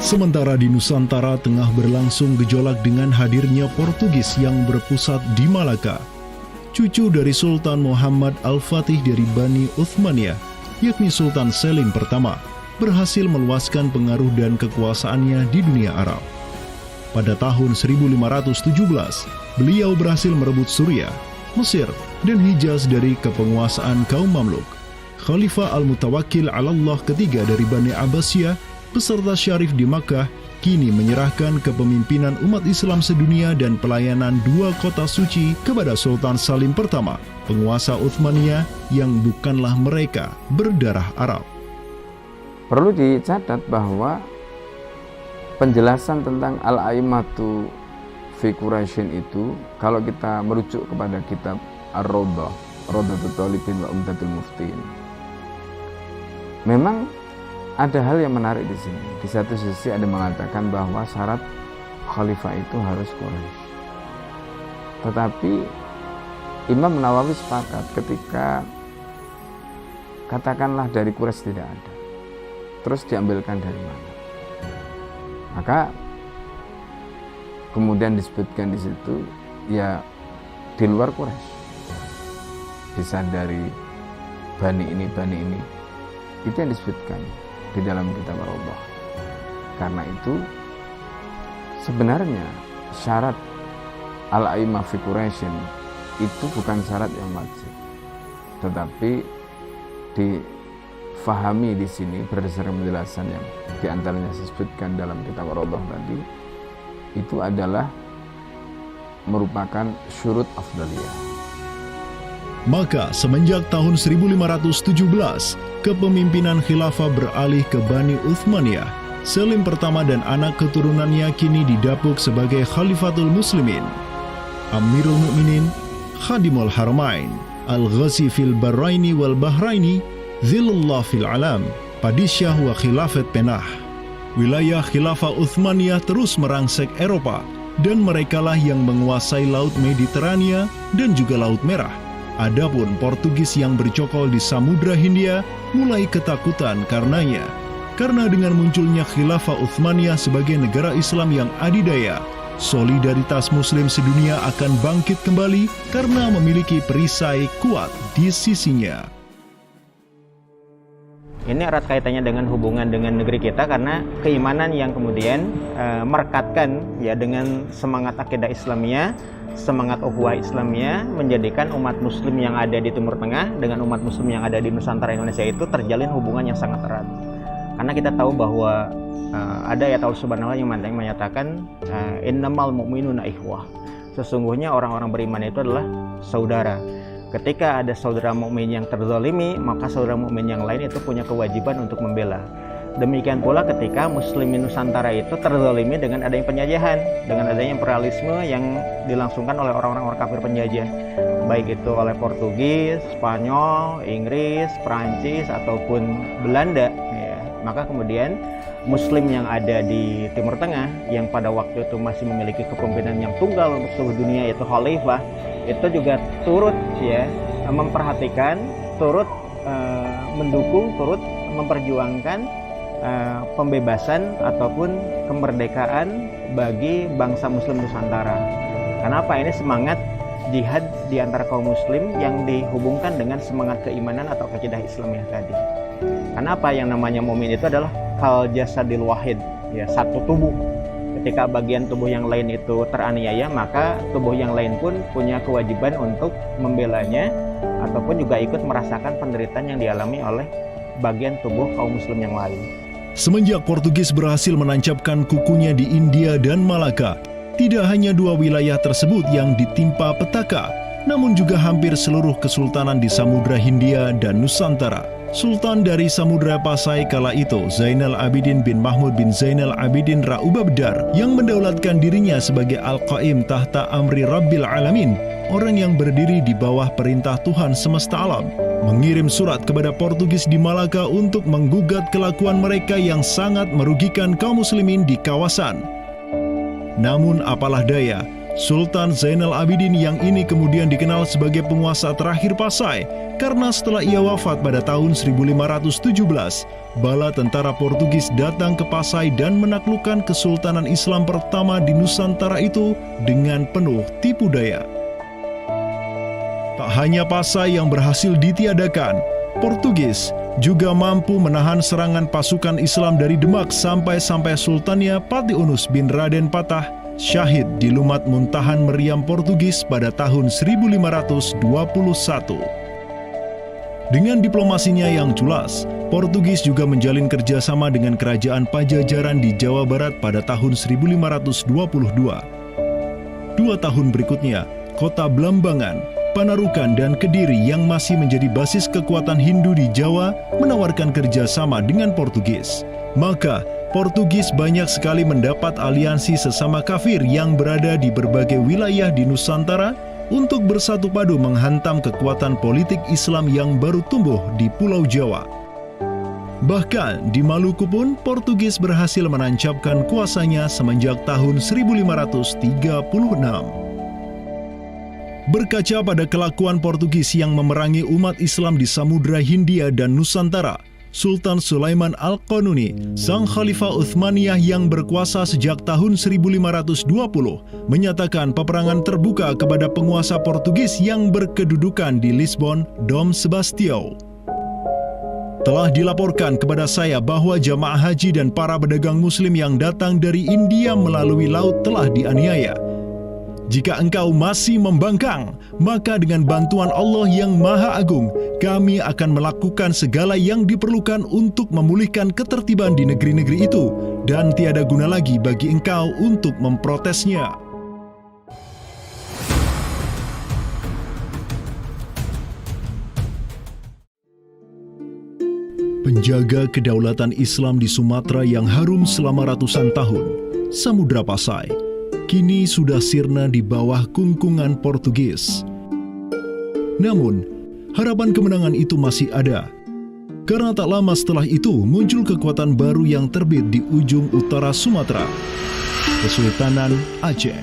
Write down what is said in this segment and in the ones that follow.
Sementara di Nusantara tengah berlangsung gejolak dengan hadirnya Portugis yang berpusat di Malaka. Cucu dari Sultan Muhammad Al-Fatih dari Bani Uthmaniyah, yakni Sultan Selim pertama, berhasil meluaskan pengaruh dan kekuasaannya di dunia Arab. Pada tahun 1517, beliau berhasil merebut Suriah, Mesir, dan Hijaz dari kepenguasaan kaum Mamluk. Khalifah Al-Mutawakkil 'alallah ketiga dari Bani Abbasiyah beserta Syarif di Makkah kini menyerahkan kepemimpinan umat Islam sedunia dan pelayanan dua kota suci kepada Sultan Salim pertama, penguasa Uthmaniyah yang bukanlah mereka berdarah Arab. Perlu dicatat bahwa penjelasan tentang Al-A'immatu fi Quraisyin itu, kalau kita merujuk kepada kitab Ar-Rawdah, Rawdatul Thalibin wa Umdatul Muftiin, memang ada hal yang menarik di sini. Di satu sisi ada mengatakan bahwa syarat khalifah itu harus Quraisy. Tetapi Imam Nawawi sepakat ketika katakanlah dari Quraisy tidak ada, terus diambilkan dari mana? Maka kemudian disebutkan di situ ya di luar Quraisy. Bisa dari bani ini, itu yang disebutkan di dalam kitab Ar-Rawdah. Karena itu sebenarnya syarat al-a'immah fi Quraisyin itu bukan syarat yang wajib, tetapi difahami di sini berdasarkan penjelasan yang diantaranya disebutkan dalam kitab Ar-Rawdah tadi, itu adalah merupakan syurut afdaliyah. Maka semenjak tahun 1517, kepemimpinan khilafah beralih ke Bani Uthmaniyah. Selim pertama dan anak keturunannya kini didapuk sebagai Khalifatul Muslimin, Amirul Mukminin, Khadimul Haramain, Al-Ghazi fil Barraini wal Bahraini, Zilullah fil Alam, Padisyah wa Khilafat Penah. Wilayah khilafah Uthmaniyah terus merangsek Eropa, dan merekalah yang menguasai Laut Mediterania dan juga Laut Merah. Adapun Portugis yang bercokol di Samudra Hindia mulai ketakutan karenanya. Karena dengan munculnya khilafah Uthmaniyah sebagai negara Islam yang adidaya, solidaritas Muslim sedunia akan bangkit kembali karena memiliki perisai kuat di sisinya. Ini erat kaitannya dengan hubungan dengan negeri kita karena keimanan yang kemudian merekatkan ya dengan semangat akidah Islamiyah, semangat ukhuwah Islamiyah, menjadikan umat muslim yang ada di Timur Tengah dengan umat muslim yang ada di Nusantara Indonesia itu terjalin hubungan yang sangat erat. Karena kita tahu bahwa ada ayat Allah Subhanahu wa taala yang menyatakan innamal mu'minuna ikhwah. Sesungguhnya orang-orang beriman itu adalah saudara. Ketika ada saudara mukmin yang terzalimi, maka saudara mukmin yang lain itu punya kewajiban untuk membela. Demikian pula ketika muslimin Nusantara itu terzalimi dengan adanya penjajahan, dengan adanya imperialisme yang dilangsungkan oleh orang-orang kafir penjajah, baik itu oleh Portugis, Spanyol, Inggris, Perancis ataupun Belanda ya. Maka kemudian muslim yang ada di Timur Tengah yang pada waktu itu masih memiliki kepemimpinan yang tunggal untuk seluruh dunia, yaitu khalifah, itu juga turut ya memperhatikan, turut mendukung, turut memperjuangkan pembebasan ataupun kemerdekaan bagi bangsa muslim Nusantara. Kenapa? Ini semangat jihad di antara kaum muslim yang dihubungkan dengan semangat keimanan atau akidah Islamiyah tadi. Kenapa? Yang namanya mukmin itu adalah kal jasadil wahid, ya, satu tubuh. Ketika bagian tubuh yang lain itu teraniaya, maka tubuh yang lain pun punya kewajiban untuk membelanya ataupun juga ikut merasakan penderitaan yang dialami oleh bagian tubuh kaum muslim yang lain. Semenjak Portugis berhasil menancapkan kukunya di India dan Malaka, tidak hanya dua wilayah tersebut yang ditimpa petaka, namun juga hampir seluruh kesultanan di Samudra Hindia dan Nusantara. Sultan dari Samudra Pasai kala itu, Zainal Abidin bin Mahmud bin Zainal Abidin Ra'ubabdar, yang mendaulatkan dirinya sebagai Al-Qaim tahta Amri Rabbil Alamin, orang yang berdiri di bawah perintah Tuhan semesta alam, mengirim surat kepada Portugis di Malaka untuk menggugat kelakuan mereka yang sangat merugikan kaum muslimin di kawasan. Namun apalah daya, Sultan Zainal Abidin yang ini kemudian dikenal sebagai penguasa terakhir Pasai karena setelah ia wafat pada tahun 1517, bala tentara Portugis datang ke Pasai dan menaklukkan Kesultanan Islam pertama di Nusantara itu dengan penuh tipu daya. Tak hanya Pasai yang berhasil ditiadakan, Portugis juga mampu menahan serangan pasukan Islam dari Demak sampai Sultannya Patiunus bin Raden Patah syahid di Lumat Muntahan Meriam Portugis pada tahun 1521. Dengan diplomasinya yang jelas, Portugis juga menjalin kerjasama dengan kerajaan Pajajaran di Jawa Barat pada tahun 1522. 2 tahun berikutnya, kota Blambangan, Panarukan, dan Kediri yang masih menjadi basis kekuatan Hindu di Jawa menawarkan kerjasama dengan Portugis. Maka, Portugis banyak sekali mendapat aliansi sesama kafir yang berada di berbagai wilayah di Nusantara untuk bersatu padu menghantam kekuatan politik Islam yang baru tumbuh di Pulau Jawa. Bahkan di Maluku pun Portugis berhasil menancapkan kuasanya semenjak tahun 1536. Berkaca pada kelakuan Portugis yang memerangi umat Islam di Samudra Hindia dan Nusantara, Sultan Sulaiman Al-Qanuni, sang Khalifah Uthmaniyah yang berkuasa sejak tahun 1520, menyatakan peperangan terbuka kepada penguasa Portugis yang berkedudukan di Lisbon, Dom Sebastião. Telah dilaporkan kepada saya bahwa jamaah haji dan para pedagang muslim yang datang dari India melalui laut telah dianiaya. Jika engkau masih membangkang, maka dengan bantuan Allah yang Maha Agung, kami akan melakukan segala yang diperlukan untuk memulihkan ketertiban di negeri-negeri itu, dan tiada guna lagi bagi engkau untuk memprotesnya. Penjaga kedaulatan Islam di Sumatera yang harum selama ratusan tahun, Samudra Pasai, kini sudah sirna di bawah kungkungan Portugis. Namun, harapan kemenangan itu masih ada. Karena tak lama setelah itu muncul kekuatan baru yang terbit di ujung utara Sumatera, Kesultanan Aceh.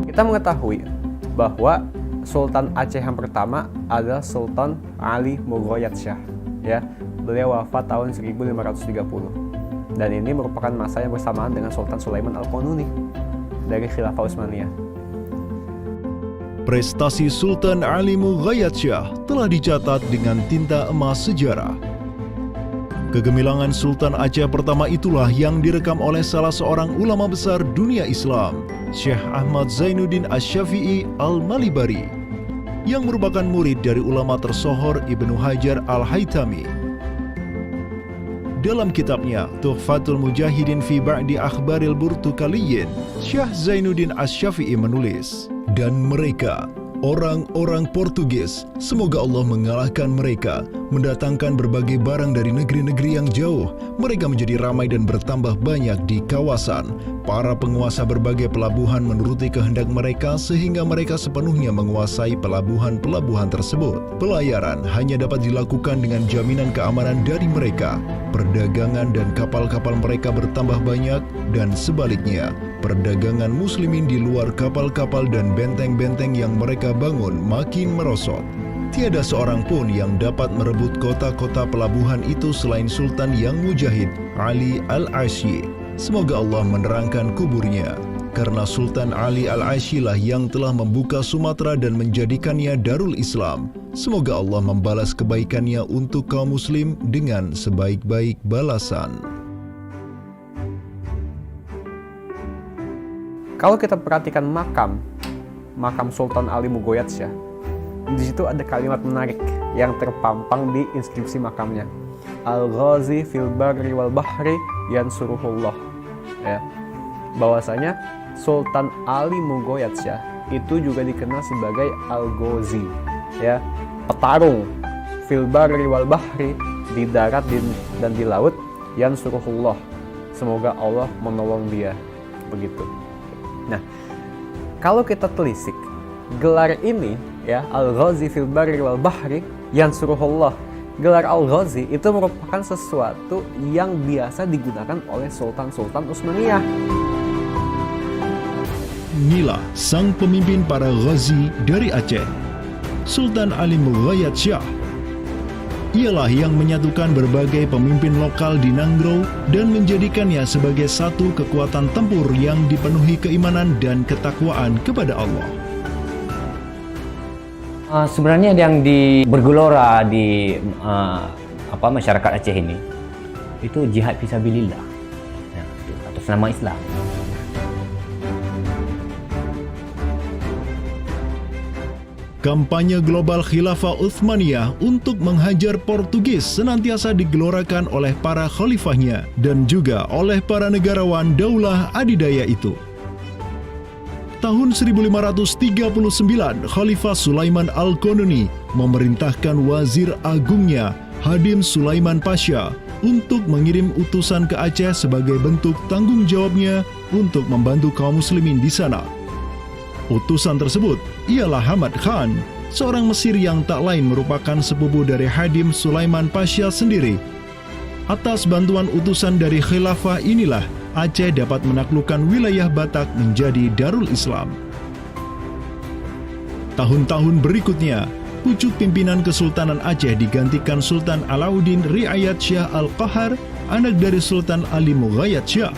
Kita mengetahui bahwa Sultan Aceh yang pertama adalah Sultan Ali Mughayat Shah. Ya, beliau wafat tahun 1530. Dan ini merupakan masa yang bersamaan dengan Sultan Sulaiman Al-Qanuni dari Khilafah Utsmaniyah. Prestasi Sultan Ali Mughayat Shah telah dicatat dengan tinta emas sejarah. Kegemilangan Sultan Aceh pertama itulah yang direkam oleh salah seorang ulama besar dunia Islam, Syekh Ahmad Zainuddin Asy-Syafi'i Al-Malibari, yang merupakan murid dari ulama tersohor Ibnu Hajar Al-Haytami. Dalam kitabnya Tuhfatul Mujahidin fi Ba'di Akhbaril Burtukaliyin, Syekh Zainuddin Asy-Syafi'i menulis, dan mereka, orang-orang Portugis, semoga Allah mengalahkan mereka, mendatangkan berbagai barang dari negeri-negeri yang jauh. Mereka menjadi ramai dan bertambah banyak di kawasan. Para penguasa berbagai pelabuhan menuruti kehendak mereka sehingga mereka sepenuhnya menguasai pelabuhan-pelabuhan tersebut. Pelayaran hanya dapat dilakukan dengan jaminan keamanan dari mereka. Perdagangan dan kapal-kapal mereka bertambah banyak, dan sebaliknya, perdagangan muslimin di luar kapal-kapal dan benteng-benteng yang mereka bangun makin merosot. Tiada seorang pun yang dapat merebut kota-kota pelabuhan itu selain Sultan yang mujahid, Ali Al-Asy. Semoga Allah menerangkan kuburnya. Karena Sultan Ali Al-Asy lah yang telah membuka Sumatera dan menjadikannya Darul Islam. Semoga Allah membalas kebaikannya untuk kaum muslim dengan sebaik-baik balasan. Kalau kita perhatikan makam Sultan Ali Mughayat Shah, di situ ada kalimat menarik yang terpampang di inskripsi makamnya. Al-Ghazi fil barri wal bahri yansuruhullah. Ya. Bahwasanya Sultan Ali Mughayat Shah itu juga dikenal sebagai Al-Ghazi, ya, petarung fil barri wal bahri, di darat dan di laut, yansuruhullah, semoga Allah menolong dia, begitu. Nah, kalau kita telisik gelar ini, ya, Al-Ghazi fil barri wal bahri yansuruhullah, Gelar Al-Ghazi itu merupakan sesuatu yang biasa digunakan oleh Sultan-Sultan Utsmaniyah. Inilah sang pemimpin para ghazi dari Aceh, Sultan Ali Mughayat Shah. Ialah yang menyatukan berbagai pemimpin lokal di Nanggro dan menjadikannya sebagai satu kekuatan tempur yang dipenuhi keimanan dan ketakwaan kepada Allah. Sebenarnya yang bergelora di masyarakat Aceh ini itu jihad fisabilillah, ya, atas nama Islam. Kampanye global Khilafah Utsmaniyah untuk menghajar Portugis senantiasa digelorakan oleh para khalifahnya dan juga oleh para negarawan daulah adidaya itu. Tahun 1539, Khalifah Sulaiman Al-Qanuni memerintahkan wazir agungnya, Hadim Sulaiman Pasha, untuk mengirim utusan ke Aceh sebagai bentuk tanggung jawabnya untuk membantu kaum muslimin di sana. Utusan tersebut ialah Hamad Khan, seorang Mesir yang tak lain merupakan sepupu dari Hadim Sulaiman Pasha sendiri. Atas bantuan utusan dari khilafah inilah Aceh dapat menaklukkan wilayah Batak menjadi Darul Islam. Tahun-tahun berikutnya, pucuk pimpinan Kesultanan Aceh digantikan Sultan Alauddin Riayat Shah Al-Qahar, anak dari Sultan Ali Mughayat Shah.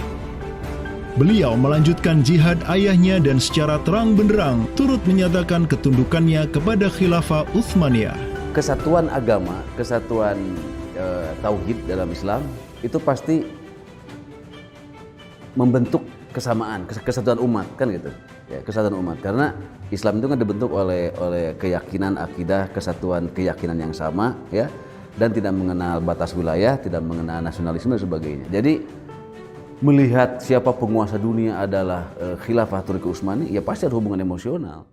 Beliau melanjutkan jihad ayahnya dan secara terang benderang turut menyatakan ketundukannya kepada Khilafah Utsmaniyah. Kesatuan agama, kesatuan tauhid dalam Islam itu pasti membentuk kesamaan, kesatuan umat, kan gitu. Ya, kesatuan umat, karena Islam itu kan dibentuk oleh keyakinan, akidah, kesatuan keyakinan yang sama, ya, dan tidak mengenal batas wilayah, tidak mengenal nasionalisme dan sebagainya. Jadi melihat siapa penguasa dunia adalah khilafah Turki Utsmani, ya pasti ada hubungan emosional.